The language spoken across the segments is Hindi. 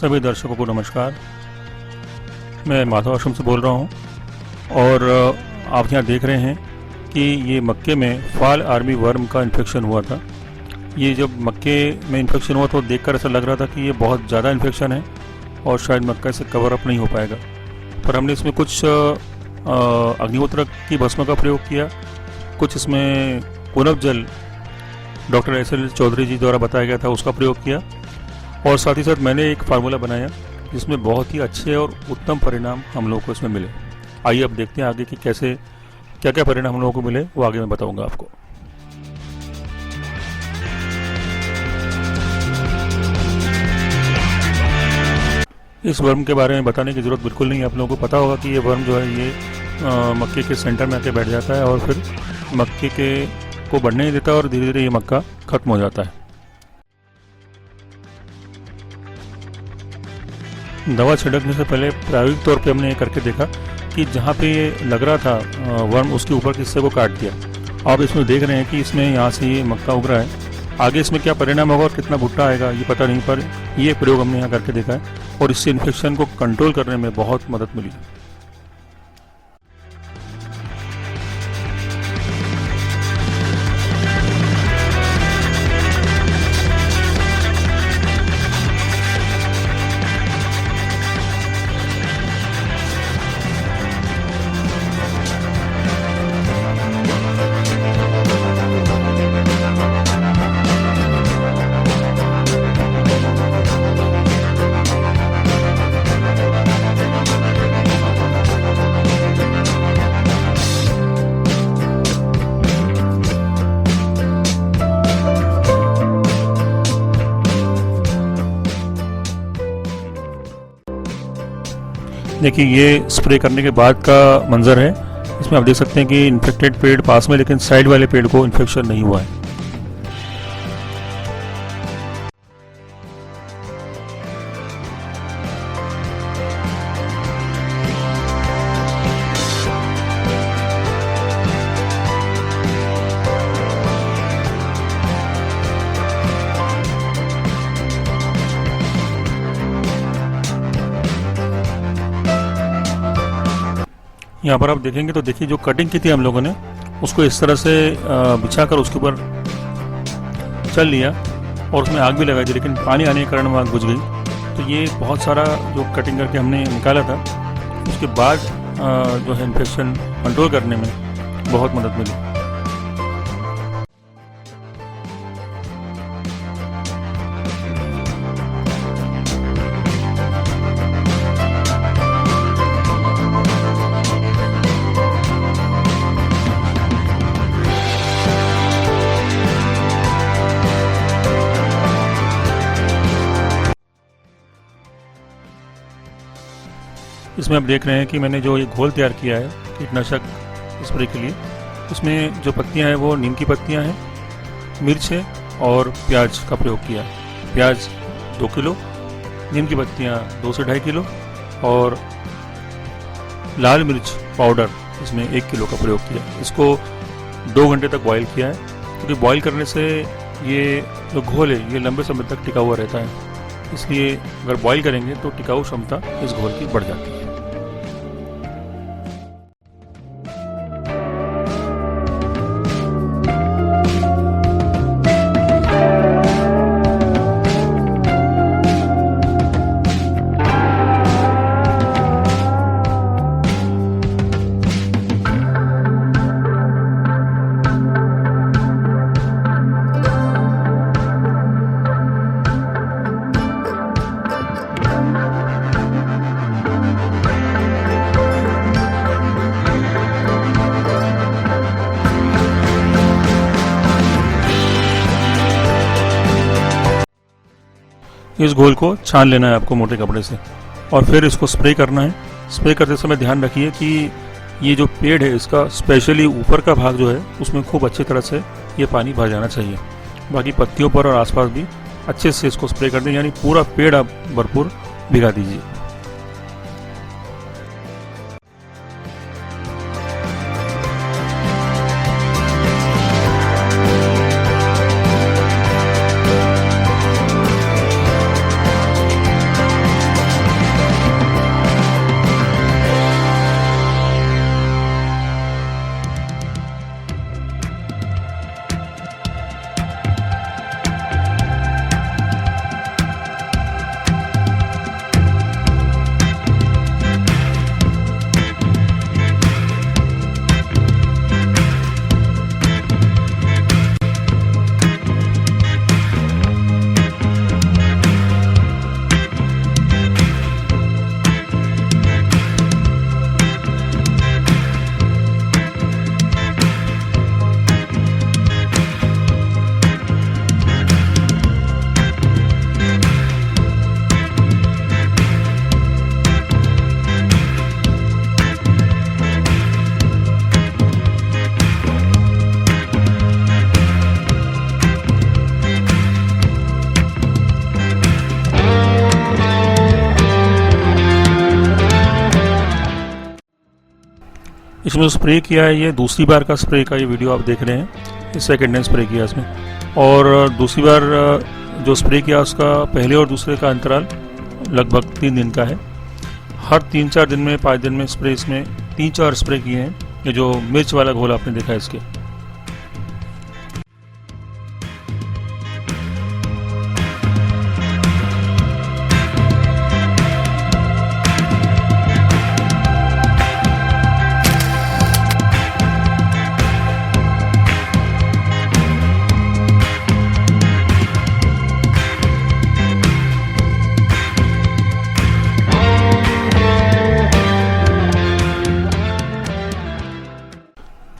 सभी दर्शकों को नमस्कार। मैं माधव आश्रम से बोल रहा हूँ और आप यहाँ देख रहे हैं कि ये मक्के में फॉल आर्मी वर्म का इन्फेक्शन हुआ था। ये जब मक्के में इन्फेक्शन हुआ तो देखकर ऐसा लग रहा था कि ये बहुत ज़्यादा इन्फेक्शन है और शायद मक्का से कवर अप नहीं हो पाएगा, पर हमने इसमें कुछ अग्निहोत्र की भस्म का प्रयोग किया, कुछ इसमें कुनब जल डॉक्टर एस.एल. चौधरी जी द्वारा बताया गया था उसका प्रयोग किया, और साथ ही साथ मैंने एक फार्मूला बनाया जिसमें बहुत ही अच्छे और उत्तम परिणाम हम लोगों को इसमें मिले। आइए अब देखते हैं आगे कि कैसे क्या क्या परिणाम हम लोगों को मिले, वो आगे मैं बताऊंगा आपको। इस वर्म के बारे में बताने की ज़रूरत बिल्कुल नहीं है, आप लोगों को पता होगा कि ये वर्म जो है ये मक्के के सेंटर में आके बैठ जाता है और फिर मक्के के को बढ़ने नहीं देता और धीरे धीरे ये मक्का खत्म हो जाता है। दवा छिड़कने से पहले प्रायोगिक तौर पे हमने ये करके देखा कि जहाँ पे ये लग रहा था वर्म उसके ऊपर के हिस्से को काट दिया। आप इसमें देख रहे हैं कि इसमें यहाँ से ये मक्का उग रहा है। आगे इसमें क्या परिणाम होगा और कितना भुट्टा आएगा ये पता नहीं, पर ये प्रयोग हमने यहाँ करके देखा है और इससे इन्फेक्शन को कंट्रोल करने में बहुत मदद मिली। देखिए ये स्प्रे करने के बाद का मंजर है। इसमें आप देख सकते हैं कि इन्फेक्टेड पेड़ पास में, लेकिन साइड वाले पेड़ को इन्फेक्शन नहीं हुआ है। यहाँ पर आप देखेंगे तो देखिए जो कटिंग की थी हम लोगों ने उसको इस तरह से बिछाकर उसके ऊपर चल लिया और उसमें आग भी लगाई थी, लेकिन पानी आने के कारण वो आग बुझ गई। तो ये बहुत सारा जो कटिंग करके हमने निकाला था उसके बाद जो है इन्फेक्शन कंट्रोल करने में बहुत मदद मिली। इसमें आप देख रहे हैं कि मैंने जो ये घोल तैयार किया है कीटनाशक स्प्रे के लिए, उसमें जो पत्तियां हैं वो नीम की पत्तियां हैं, मिर्च है और प्याज का प्रयोग किया है। प्याज 2 किलो, नीम की पत्तियां 2 से 2.5 किलो और लाल मिर्च पाउडर इसमें 1 किलो का प्रयोग किया। इसको 2 घंटे तक बॉईल किया है, क्योंकि बॉईल करने से ये जो घोल है ये लंबे समय तक टिका हुआ रहता है, इसलिए अगर बॉईल करेंगे तो टिकाऊ क्षमता इस घोल की बढ़ जाती है। इस घोल को छान लेना है आपको मोटे कपड़े से और फिर इसको स्प्रे करना है। स्प्रे करते समय ध्यान रखिए कि ये जो पेड़ है इसका स्पेशली ऊपर का भाग जो है उसमें खूब अच्छी तरह से ये पानी भर जाना चाहिए। बाकी पत्तियों पर और आसपास भी अच्छे से इसको स्प्रे कर दें, यानी पूरा पेड़ आप भरपूर भिगा दीजिए। इसमें जो स्प्रे किया है, ये दूसरी बार का स्प्रे का ये वीडियो आप देख रहे हैं, ये सेकेंड टाइम स्प्रे किया इसमें। और दूसरी बार जो स्प्रे किया उसका पहले और दूसरे का अंतराल लगभग 3 दिन का है। हर 3-4 दिन में 5 दिन में स्प्रे इसमें 3-4 स्प्रे किए हैं। ये जो मिर्च वाला घोल आपने देखा है इसके।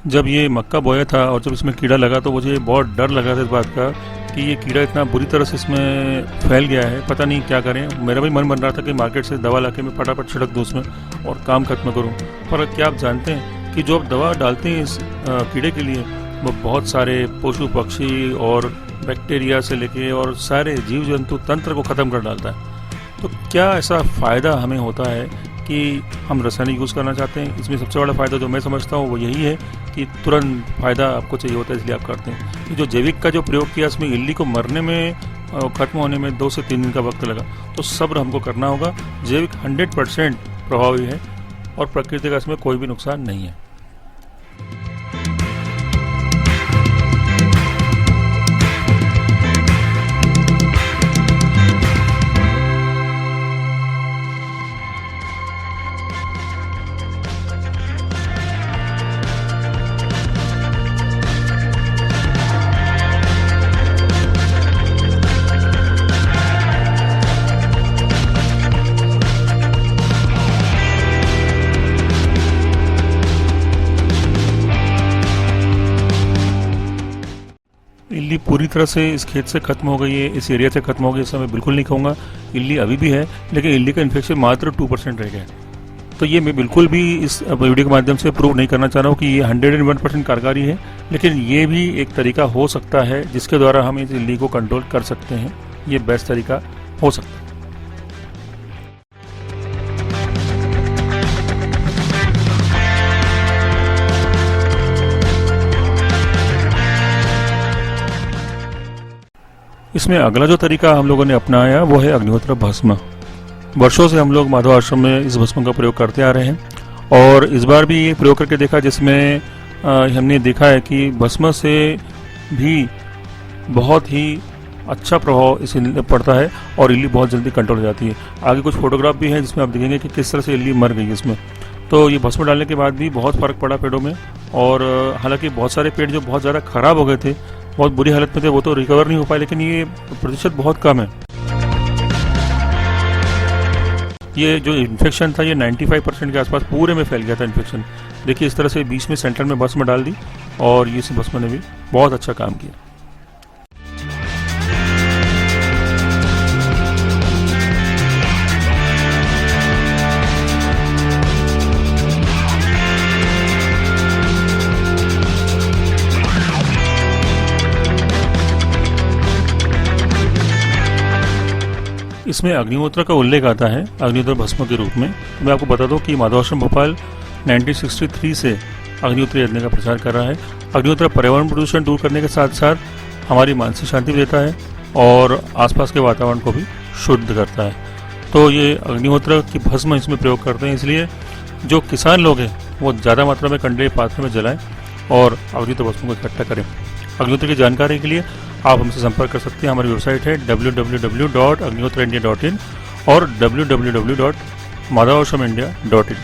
जब ये मक्का बोया था और जब इसमें कीड़ा लगा तो मुझे बहुत डर लगा था इस बात का कि ये कीड़ा इतना बुरी तरह से इसमें फैल गया है, पता नहीं क्या करें। मेरा भी मन बन रहा था कि मार्केट से दवा लाके मैं फटाफट छिड़क दूँ उसमें और काम खत्म करूँ। पर क्या आप जानते हैं कि जो आप दवा डालते हैं इस कीड़े के लिए, वो बहुत सारे पशु पक्षी और बैक्टीरिया से लेके और सारे जीव जंतु तंत्र को ख़त्म कर डालता है। तो क्या ऐसा फ़ायदा हमें होता है कि हम रासायनिक यूज़ करना चाहते हैं? इसमें सबसे बड़ा फ़ायदा जो मैं समझता हूँ वो यही है कि तुरंत फ़ायदा आपको चाहिए होता है, इसलिए आप करते हैं। कि जो जैविक का जो प्रयोग किया इसमें इल्ली को मरने में, ख़त्म होने में 2 से 3 दिन का वक्त लगा। तो सब्र हमको करना होगा। जैविक 100% प्रभावी है और प्रकृति का इसमें कोई भी नुकसान नहीं है। इल्ली पूरी तरह से इस खेत से खत्म हो गई है, इस एरिया से खत्म हो गई, इससे मैं बिल्कुल नहीं कहूँगा। इल्ली अभी भी है, लेकिन इल्ली का इन्फेक्शन मात्र 2% रह गया है। तो ये मैं बिल्कुल भी इस वीडियो के माध्यम से प्रूव नहीं करना चाह रहा हूँ कि ये 101% कारगर है, लेकिन ये भी एक तरीका हो सकता है जिसके द्वारा हम इस इल्ली को कंट्रोल कर सकते हैं। ये बेस्ट तरीका हो सकता है। इसमें अगला जो तरीका हम लोगों ने अपनाया वो है अग्निहोत्र भस्म। वर्षों से हम लोग माधव आश्रम में इस भस्म का प्रयोग करते आ रहे हैं और इस बार भी ये प्रयोग करके देखा, जिसमें हमने देखा है कि भस्म से भी बहुत ही अच्छा प्रभाव इस इल्ली पर पड़ता है और इल्ली बहुत जल्दी कंट्रोल हो जाती है। आगे कुछ फोटोग्राफ भी है जिसमें आप देखेंगे कि किस तरह से इल्ली मर गई इसमें। तो ये भस्म डालने के बाद भी बहुत फ़र्क पड़ा पेड़ों में। और हालांकि बहुत सारे पेड़ जो बहुत ज़्यादा ख़राब हो गए थे, बहुत बुरी हालत में थे, वो तो रिकवर नहीं हो पाए, लेकिन ये प्रतिशत बहुत कम है। ये जो इन्फेक्शन था ये 95% के आसपास पूरे में फैल गया था इन्फेक्शन। देखिए इस तरह से बीच में सेंटर में भस्म डाल दी और ये इस भस्म ने भी बहुत अच्छा काम किया। इसमें अग्निहोत्र का उल्लेख आता है अग्निहोत्र भस्म के रूप में। मैं आपको बता दूं कि माधव आश्रम भोपाल 1963 से अग्निहोत्र यज्ञ का प्रचार कर रहा है। अग्निहोत्र पर्यावरण प्रदूषण दूर करने के साथ साथ हमारी मानसिक शांति भी देता है और आसपास के वातावरण को भी शुद्ध करता है। तो ये अग्निहोत्र की भस्म इसमें प्रयोग करते हैं, इसलिए जो किसान लोग हैं वो ज़्यादा मात्रा में कंडे पात्र में जलाएं और अग्निहोत्र भस्म को इकट्ठा करें। अग्निहोत्र की जानकारी के लिए आप हमसे संपर्क कर सकते हैं। हमारी वेबसाइट है www.agnihotraindia.in और www.madhavashramindia.in।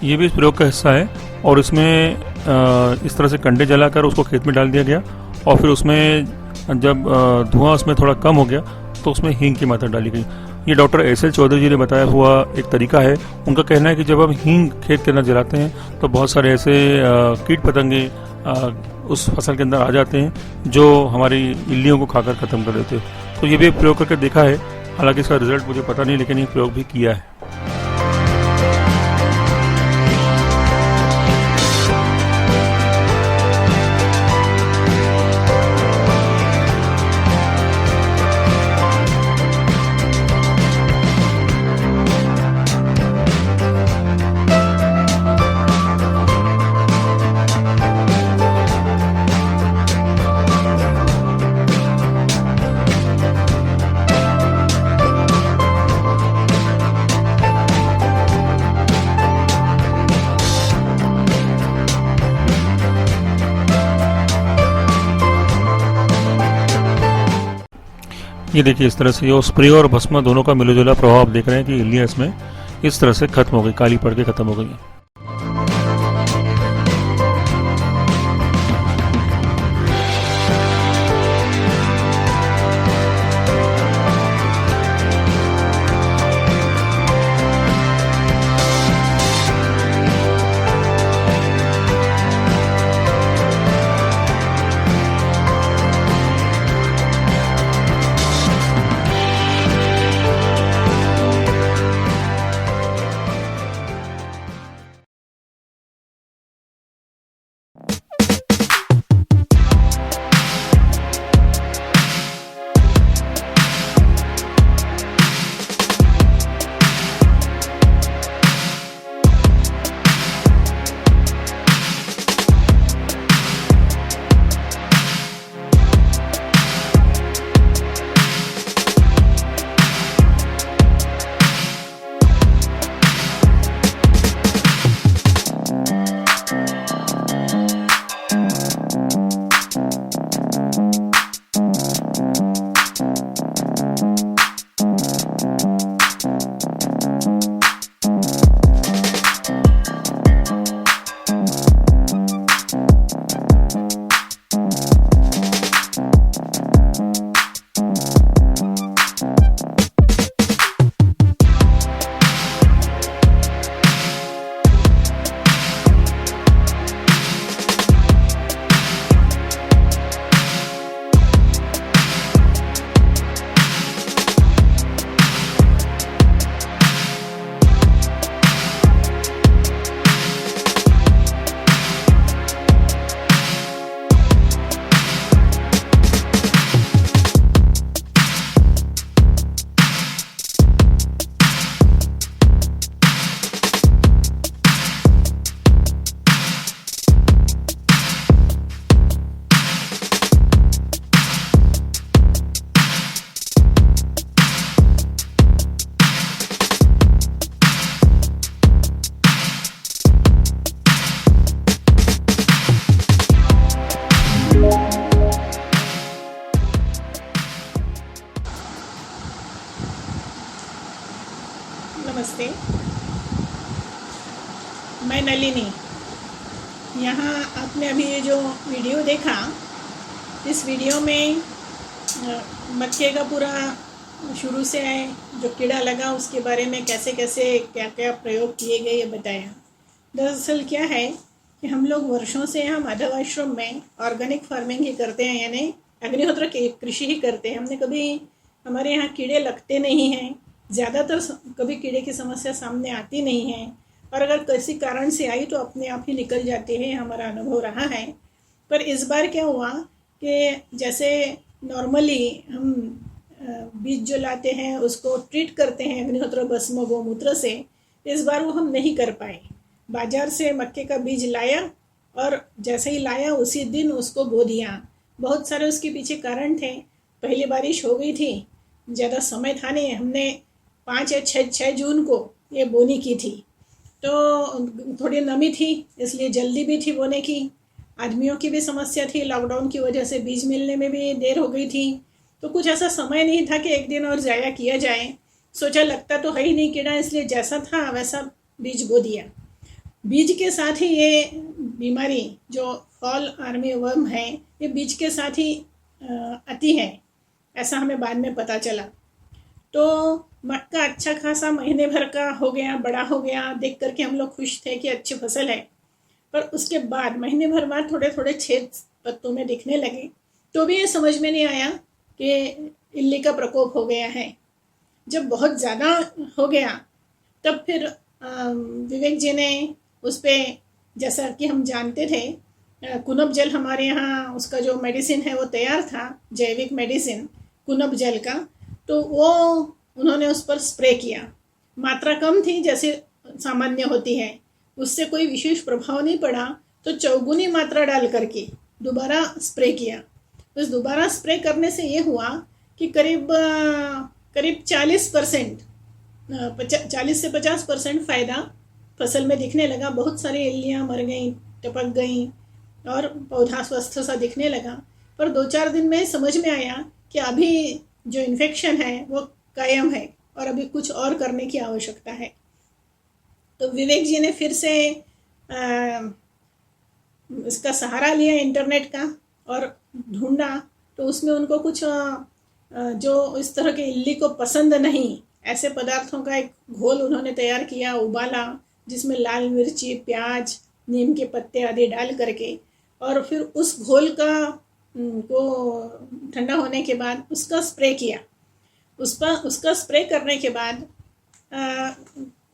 ये भी इस प्रयोग का हिस्सा है और इसमें इस तरह से कंडे जलाकर उसको खेत में डाल दिया गया और फिर उसमें जब धुआं उसमें थोड़ा कम हो गया तो उसमें हींग की मात्रा डाली गई। ये डॉक्टर एस.एल. चौधरी जी ने बताया हुआ एक तरीका है। उनका कहना है कि जब हम हींग खेत के अंदर जलाते हैं तो बहुत सारे ऐसे कीट पतंगे उस फसल के अंदर आ जाते हैं जो हमारी इल्लियों को खाकर ख़त्म कर देते हैं। तो ये भी प्रयोग करके देखा है, हालांकि इसका रिजल्ट मुझे पता नहीं, लेकिन ये प्रयोग भी किया है। ये देखिए, इस तरह से ये स्प्रे और भस्म दोनों का मिलजुला प्रभाव आप देख रहे हैं कि इल्लियाँ इसमें इस तरह से खत्म हो गई, काली पड़ के खत्म हो गई। नमस्ते, मैं नलिनी। यहाँ आपने अभी ये जो वीडियो देखा, इस वीडियो में मक्के का पूरा शुरू से जो कीड़ा लगा उसके बारे में कैसे कैसे क्या क्या प्रयोग किए गए ये बताया। दरअसल क्या है कि हम लोग वर्षों से यहाँ माधव आश्रम में ऑर्गेनिक फार्मिंग ही करते हैं, यानी अग्निहोत्र की कृषि ही करते हैं। हमने कभी, हमारे यहाँ कीड़े लगते नहीं हैं, ज़्यादातर कभी कीड़े की समस्या सामने आती नहीं है, और अगर किसी कारण से आई तो अपने आप ही निकल जाते हैं, हमारा अनुभव रहा है। पर इस बार क्या हुआ कि जैसे नॉर्मली हम बीज जो लाते हैं उसको ट्रीट करते हैं अग्निहोत्र भस्म गौमूत्र से, इस बार वो हम नहीं कर पाए। बाज़ार से मक्के का बीज लाया और जैसे ही लाया उसी दिन उसको बो दिया। बहुत सारे उसके पीछे कारण थे। पहली बारिश हो गई थी, ज़्यादा समय था नहीं, हमने 5 या 6 जून को ये बोनी की थी, तो थोड़ी नमी थी इसलिए जल्दी भी थी बोने की। आदमियों की भी समस्या थी, लॉकडाउन की वजह से बीज मिलने में भी देर हो गई थी, तो कुछ ऐसा समय नहीं था कि एक दिन और ज़ाया किया जाए। सोचा लगता तो है ही नहीं कीड़ा, इसलिए जैसा था वैसा बीज बो दिया। बीज के साथ ही ये बीमारी जो फॉल आर्मी वर्म है, ये बीज के साथ ही आती है, ऐसा हमें बाद में पता चला। तो मक्का अच्छा खासा महीने भर का हो गया, बड़ा हो गया, देख करके हम लोग खुश थे कि अच्छी फसल है। पर उसके बाद महीने भर बाद थोड़े थोड़े छेद पत्तों में दिखने लगे, तो भी ये समझ में नहीं आया कि इल्ली का प्रकोप हो गया है। जब बहुत ज़्यादा हो गया तब फिर विवेक जी ने उस पर, जैसा कि हम जानते थे, कुनब जल हमारे यहाँ उसका जो मेडिसिन है वो तैयार था, जैविक मेडिसिन कुनब जल का, तो वो उन्होंने उस पर स्प्रे किया। मात्रा कम थी जैसे सामान्य होती है, उससे कोई विशेष प्रभाव नहीं पड़ा, तो चौगुनी मात्रा डाल करके दोबारा स्प्रे किया। उस दोबारा स्प्रे करने से ये हुआ कि करीब 40% 40 से 50% फ़ायदा फसल में दिखने लगा। बहुत सारी इल्लियाँ मर गईं, टपक गईं और पौधा स्वस्थ सा दिखने लगा। पर 2-4 दिन में समझ में आया कि अभी जो इन्फेक्शन है वो कायम है और अभी कुछ और करने की आवश्यकता है। तो विवेक जी ने फिर से इसका सहारा लिया इंटरनेट का और ढूंढा, तो उसमें उनको कुछ जो इस तरह के इल्ली को पसंद नहीं ऐसे पदार्थों का एक घोल उन्होंने तैयार किया, उबाला, जिसमें लाल मिर्ची, प्याज, नीम के पत्ते आदि डाल करके, और फिर उस घोल का को ठंडा होने के बाद उसका स्प्रे किया। उसका स्प्रे करने के बाद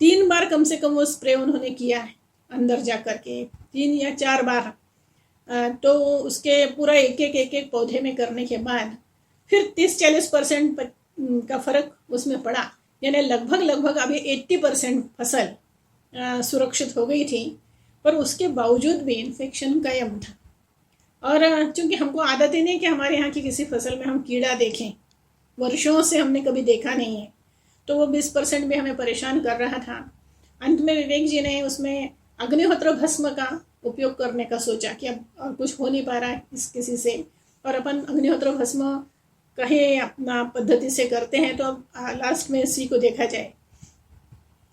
3 बार कम से कम वो स्प्रे उन्होंने किया है अंदर जा कर के, 3 या 4 बार। तो उसके पूरा एक एक पौधे में करने के बाद फिर 30-40% का फर्क उसमें पड़ा, यानी लगभग अभी 80% फसल सुरक्षित हो गई थी। पर उसके बावजूद भी इन्फेक्शन कायम था। और चूंकि हमको आदत ही नहीं कि हमारे यहाँ की किसी फसल में हम कीड़ा देखें, वर्षों से हमने कभी देखा नहीं है, तो वो 20% भी हमें परेशान कर रहा था। अंत में विवेक जी ने उसमें अग्निहोत्र भस्म का उपयोग करने का सोचा कि अब और कुछ हो नहीं पा रहा है किसी से, और अपन अग्निहोत्र भस्म कहीं अपना पद्धति से करते हैं, तो अब लास्ट में इसी को देखा जाए।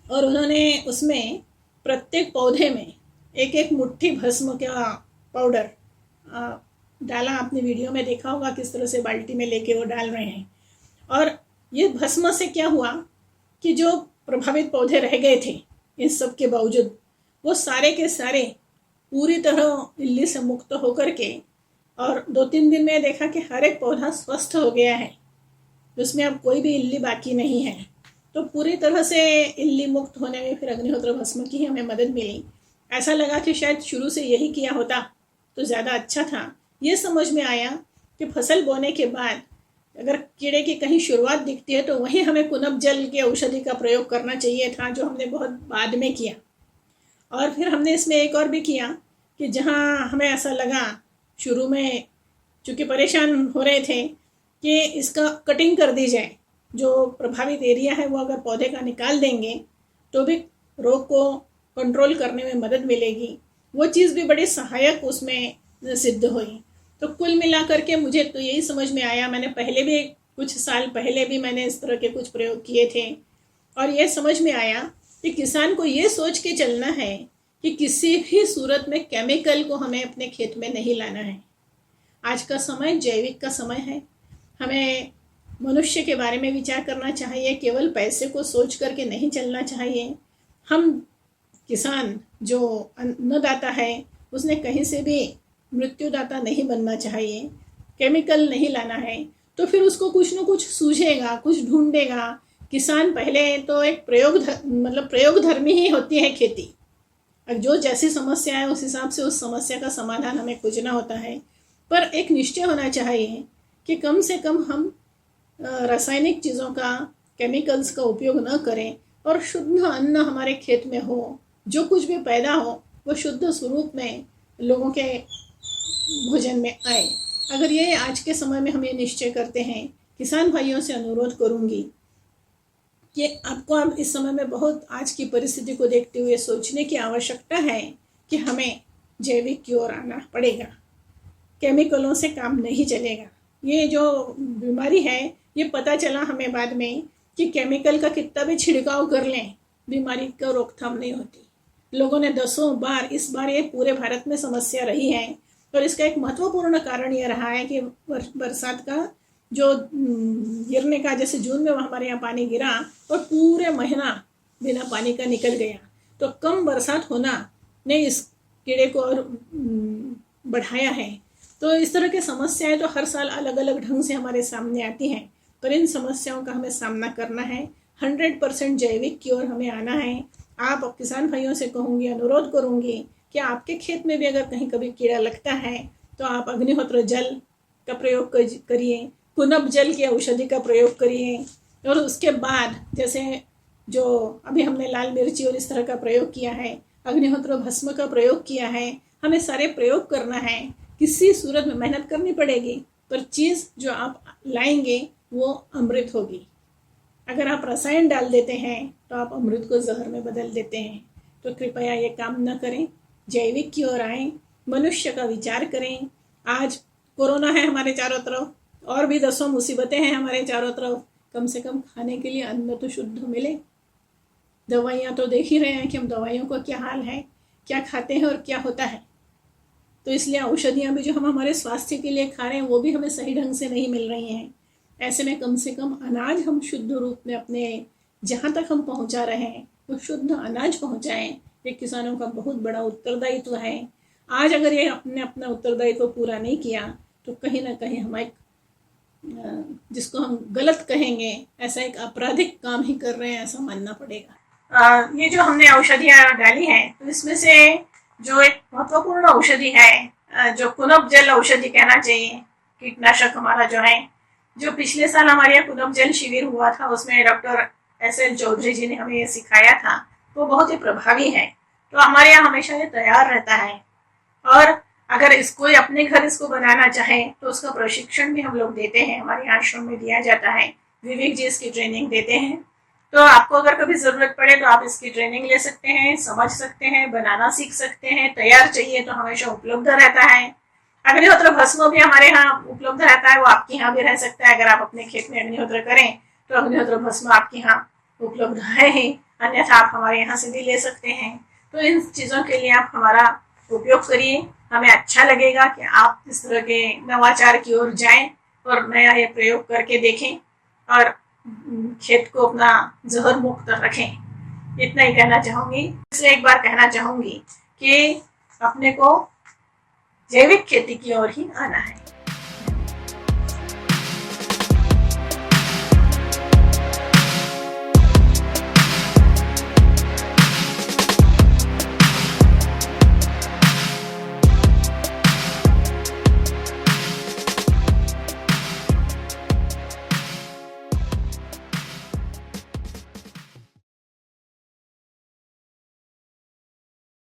और उन्होंने उसमें प्रत्येक पौधे में एक मुट्ठी भस्म का पाउडर डाला। आपने वीडियो में देखा होगा किस तरह से बाल्टी में लेके वो डाल रहे हैं। और ये भस्म से क्या हुआ कि जो प्रभावित पौधे रह गए थे इन सब के बावजूद, वो सारे के सारे पूरी तरह इल्ली से मुक्त होकर के, और 2-3 दिन में देखा कि हर एक पौधा स्वस्थ हो गया है, उसमें अब कोई भी इल्ली बाकी नहीं है। तो पूरी तरह से इल्ली मुक्त होने में फिर अग्निहोत्र भस्म की हमें मदद मिली। ऐसा लगा कि शायद शुरू से यही किया होता तो ज़्यादा अच्छा था। ये समझ में आया कि फसल बोने के बाद अगर कीड़े की कहीं शुरुआत दिखती है तो वहीं हमें कुनब जल के औषधि का प्रयोग करना चाहिए था, जो हमने बहुत बाद में किया। और फिर हमने इसमें एक और भी किया कि जहाँ हमें ऐसा लगा शुरू में, चूँकि परेशान हो रहे थे, कि इसका कटिंग कर दी जाए, जो प्रभावित एरिया है वो अगर पौधे का निकाल देंगे तो भी रोग को कंट्रोल करने में मदद मिलेगी। वो चीज़ भी बड़ी सहायक उसमें सिद्ध हुई। तो कुल मिला करके मुझे तो यही समझ में आया, मैंने पहले भी कुछ साल पहले भी मैंने इस तरह के कुछ प्रयोग किए थे, और ये समझ में आया कि किसान को ये सोच के चलना है कि किसी भी सूरत में केमिकल को हमें अपने खेत में नहीं लाना है। आज का समय जैविक का समय है। हमें मनुष्य के बारे में विचार करना चाहिए, केवल पैसे को सोच करके नहीं चलना चाहिए। हम किसान जो अन्नदाता है उसने कहीं से भी मृत्युदाता नहीं बनना चाहिए, केमिकल नहीं लाना है। तो फिर उसको कुछ न कुछ सूझेगा, कुछ ढूंढेगा। किसान पहले तो एक प्रयोगधर्मी ही होती है खेती। अब जो जैसी समस्या है उस हिसाब से उस समस्या का समाधान हमें खोजना होता है। पर एक निश्चय होना चाहिए कि कम से कम हम रासायनिक चीज़ों का, केमिकल्स का उपयोग न करें और शुद्ध अन्न हमारे खेत में हो। जो कुछ भी पैदा हो वो शुद्ध स्वरूप में लोगों के भोजन में आए। अगर ये आज के समय में हम ये निश्चय करते हैं, किसान भाइयों से अनुरोध करूंगी कि आपको अब इस समय में बहुत आज की परिस्थिति को देखते हुए सोचने की आवश्यकता है कि हमें जैविक की ओर आना पड़ेगा। केमिकलों से काम नहीं चलेगा। ये जो बीमारी है ये पता चला हमें बाद में कि केमिकल का कितना भी छिड़काव कर लें बीमारी का रोकथाम नहीं होती। लोगों ने 10 बार, इस बार ये पूरे भारत में समस्या रही है, और इसका एक महत्वपूर्ण कारण ये रहा है कि बरसात का जो गिरने का, जैसे जून में हमारे यहाँ पानी गिरा और पूरे महीना बिना पानी का निकल गया, तो कम बरसात होना ने इस कीड़े को और बढ़ाया है। तो इस तरह की समस्याएं तो हर साल अलग अलग ढंग से हमारे सामने आती हैं, पर इन समस्याओं का हमें सामना करना है। 100% जैविक की ओर हमें आना है। आप किसान भाइयों से कहूँगी, अनुरोध करूँगी कि आपके खेत में भी अगर कहीं कभी कीड़ा लगता है तो आप अग्निहोत्र जल का प्रयोग करिए, कुनब जल की औषधि का प्रयोग करिए। और उसके बाद जैसे जो अभी हमने लाल मिर्ची और इस तरह का प्रयोग किया है, अग्निहोत्र भस्म का प्रयोग किया है, हमें सारे प्रयोग करना है। किसी सूरत में मेहनत करनी पड़ेगी, पर चीज़ जो आप लाएंगे वो अमृत होगी। अगर आप रसायन डाल देते हैं तो आप अमृत को जहर में बदल देते हैं। तो कृपया ये काम न करें, जैविक की ओर आएँ, मनुष्य का विचार करें। आज कोरोना है हमारे चारों तरफ, और भी दसों मुसीबतें हैं हमारे चारों तरफ, कम से कम खाने के लिए अन्न तो शुद्ध मिले। दवाइयाँ तो देख ही रहे हैं कि हम दवाइयों का क्या हाल है, क्या खाते हैं और क्या होता है। तो इसलिए औषधियाँ भी जो हम हमारे स्वास्थ्य के लिए खा रहे हैं वो भी हमें सही ढंग से नहीं मिल रही हैं। ऐसे में कम से कम अनाज हम शुद्ध रूप में अपने जहाँ तक हम पहुँचा रहे हैं वो शुद्ध अनाज पहुँचाएं। ये किसानों का बहुत बड़ा उत्तरदायित्व है। आज अगर ये अपने अपना उत्तरदायित्व पूरा नहीं किया तो कहीं ना कहीं हम एक जिसको हम गलत कहेंगे, ऐसा एक आपराधिक काम ही कर रहे हैं, ऐसा मानना पड़ेगा। ये जो हमने औषधियाँ डाली हैं तो इसमें से जो एक महत्वपूर्ण औषधि है, जो कुनब जल औषधि कहना चाहिए, कीटनाशक हमारा जो है, जो पिछले साल हमारे यहाँ कुनब जल शिविर हुआ था उसमें डॉक्टर SL चौधरी जी ने हमें ये सिखाया था, वो बहुत ही प्रभावी है। तो हमारे यहाँ हमेशा ये तैयार रहता है, और अगर इसको अपने घर इसको बनाना चाहे तो उसका प्रशिक्षण भी हम लोग देते हैं, हमारे आश्रम में दिया जाता है। विवेक जी इसकी ट्रेनिंग देते हैं। तो आपको अगर कभी जरूरत पड़े तो आप इसकी ट्रेनिंग ले सकते हैं, समझ सकते हैं, बनाना सीख सकते हैं। तैयार चाहिए तो हमेशा उपलब्ध रहता है। अग्निहोत्र भस्म भी हमारे यहाँ उपलब्ध रहता है, वो आपके यहाँ भी रह सकता है। अगर आप अपने खेत में अग्निहोत्र करें तो अग्निहोत्र भस्म आपके यहाँ उपलब्ध है ही, अन्यथा आप हमारे यहाँ से भी ले सकते हैं। तो इन चीज़ों के लिए आप हमारा उपयोग करिए। हमें अच्छा लगेगा कि आप इस तरह के नवाचार की ओर जाएं और नया ये प्रयोग करके देखें और खेत को अपना जहर मुक्त रखें। इतना ही कहना चाहूँगी। इसलिए एक बार कहना चाहूँगी कि अपने को जैविक खेती की ओर ही आना है।